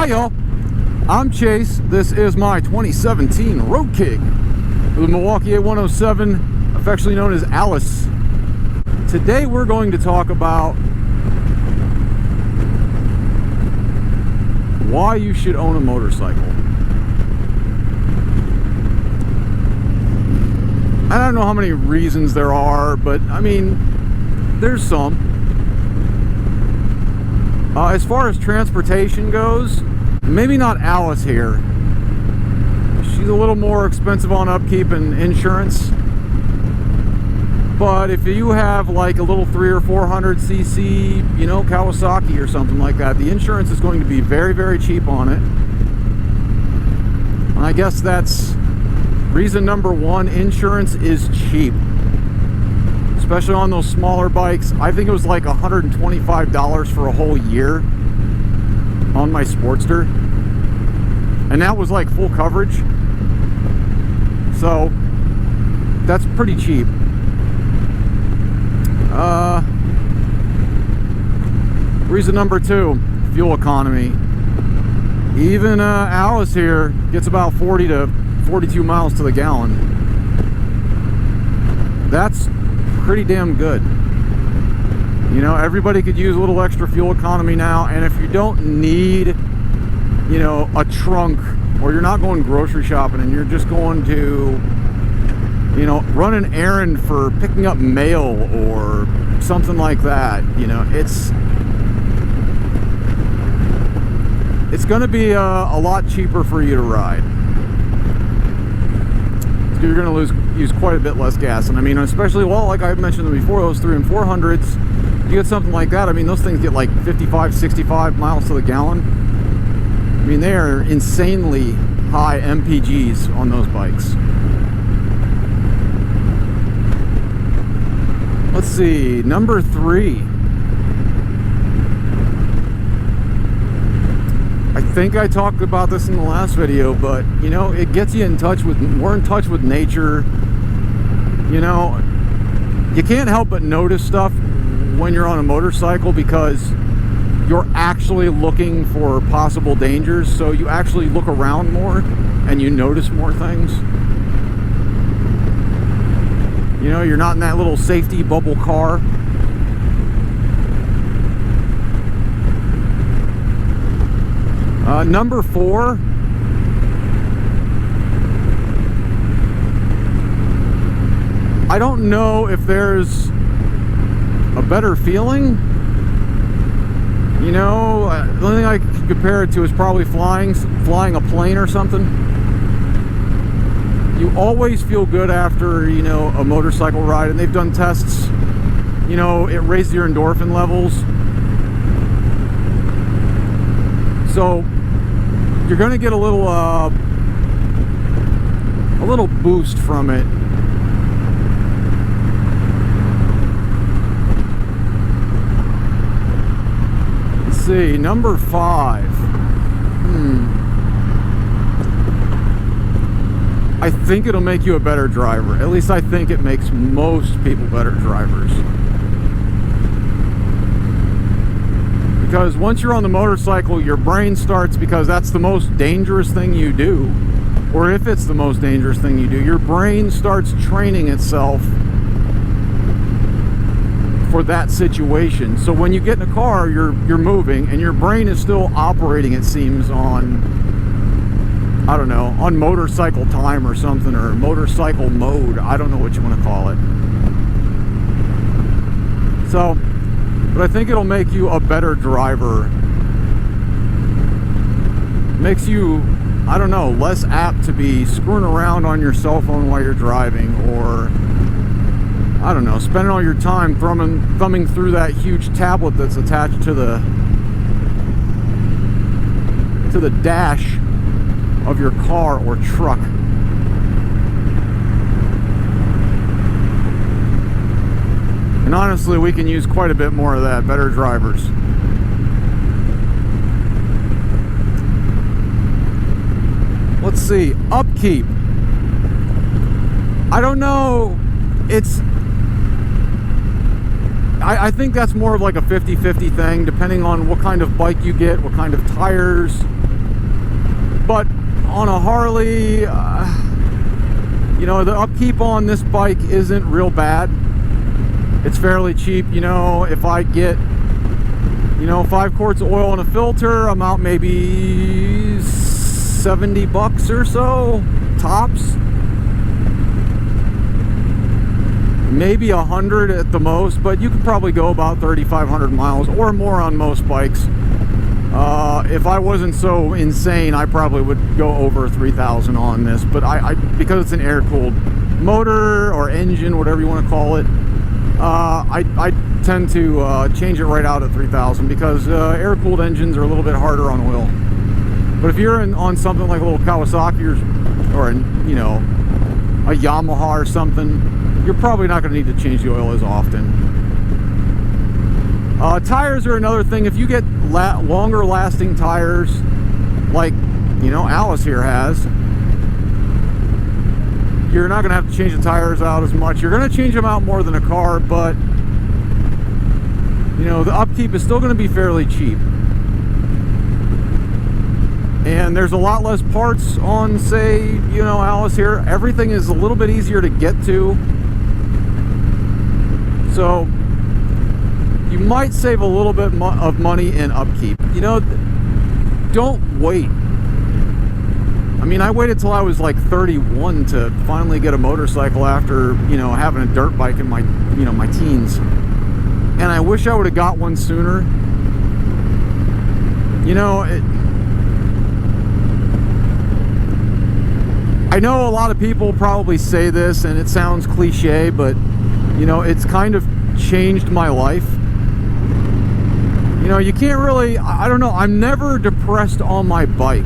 Hi y'all, I'm Chase. This is my 2017 Road King with a Milwaukee-Eight 107, affectionately known as Alice. Today we're going to talk about why you should own a motorcycle. I don't know how many reasons there are, but I mean, there's some. As far as transportation goes, maybe not Alice here. She's a little more expensive on upkeep and insurance. But if you have like a little 300 or 400 cc, you know, Kawasaki or something like that, the insurance is going to be very, very cheap on it. And I guess that's reason number one. Insurance is cheap, especially on those smaller bikes. I think it was like $125 for a whole year on my Sportster, and that was like full coverage, so that's pretty cheap. Reason number two, fuel economy. Even Alice here gets about 40 to 42 miles to the gallon. That's pretty damn good. You know, everybody could use a little extra fuel economy now, and if you don't need, you know, a trunk, or you're not going grocery shopping and you're just going to, you know, run an errand for picking up mail or something like that, you know, it's going to be a lot cheaper for you to ride. You're going to use quite a bit less gas. And I mean, especially, well, like I mentioned before, those 300 and 400s, you get something like that, I mean, those things get like 55, 65 miles to the gallon. I mean, they are insanely high MPGs on those bikes. Let's see, number three. I think I talked about this in the last video, but you know, it gets you in touch with, more in touch with nature. You know, you can't help but notice stuff when you're on a motorcycle because you're actually looking for possible dangers, so you actually look around more and you notice more things. You know, you're not in that little safety bubble car. Number four, I don't know if there's a better feeling. You know, the only thing I can compare it to is probably flying a plane or something. You always feel good after, you know, a motorcycle ride, and they've done tests, you know, it raises your endorphin levels. So you're going to get a little boost from it. Let's see, number five. I think it'll make you a better driver. At least I think it makes most people better drivers. Because once you're on the motorcycle, your brain starts, because that's the most dangerous thing you do, or if it's the most dangerous thing you do, your brain starts training itself for that situation. So when you get in a car, you're moving, and your brain is still operating, it seems, on, I don't know, on motorcycle time or something, or motorcycle mode. I don't know what you want to call it. So, but I think it'll make you a better driver. Makes you, I don't know, less apt to be screwing around on your cell phone while you're driving, or, I don't know, spending all your time thumbing through that huge tablet that's attached to the dash of your car or truck. And honestly, we can use quite a bit more of that, better drivers. Let's see, upkeep. I don't know, it's, I think that's more of like a 50-50 thing, depending on what kind of bike you get, what kind of tires, But on a Harley, you know, the upkeep on this bike isn't real bad. It's fairly cheap. You know, if I get, you know, 5 quarts of oil and a filter, I'm out maybe $70 or so, tops. Maybe 100 at the most, but you could probably go about 3,500 miles or more on most bikes. If I wasn't so insane, I probably would go over 3,000 on this, but I because it's an air-cooled motor or engine, whatever you want to call it, I tend to change it right out at 3,000 because air-cooled engines are a little bit harder on oil. But if you're on something like a little Kawasaki or you know, a Yamaha or something, you're probably not going to need to change the oil as often. Tires are another thing. If you get longer lasting tires, like, you know, Alice here has, you're not going to have to change the tires out as much. You're going to change them out more than a car, but, you know, the upkeep is still going to be fairly cheap. And there's a lot less parts on, say, you know, Alice here. Everything is a little bit easier to get to. So you might save a little bit of money in upkeep. You know, don't wait. I mean, I waited till I was like 31 to finally get a motorcycle after, you know, having a dirt bike in my, you know, my teens. And I wish I would have got one sooner. You know, I know a lot of people probably say this and it sounds cliche, but, you know, it's kind of changed my life. You know, you can't really, I don't know, I'm never depressed on my bike.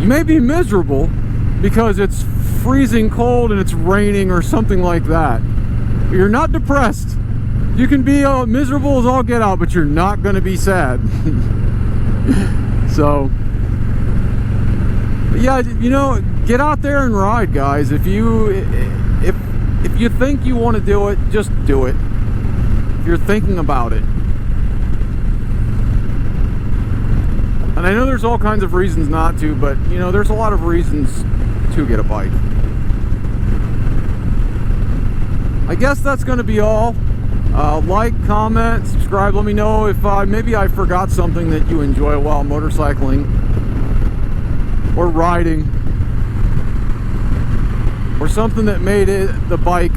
You may be miserable because it's freezing cold and it's raining or something like that. But you're not depressed. You can be miserable as all get out, but you're not going to be sad. So, yeah, you know, get out there and ride, guys. If you think you want to do it, just do it. If you're thinking about it. And I know there's all kinds of reasons not to, but, you know, there's a lot of reasons to get a bike. I guess that's going to be all. Like, comment, subscribe. Let me know if maybe I forgot something that you enjoy while motorcycling or riding, or something that made it, the bike,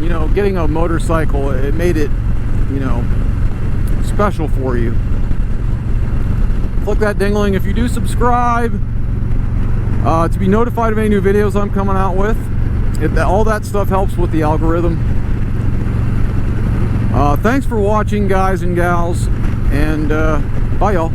you know, getting a motorcycle, it made it, you know, special for you. Click that dingling if you do subscribe to be notified of any new videos I'm coming out with. All that stuff helps with the algorithm. Thanks for watching, guys and gals, and bye, y'all.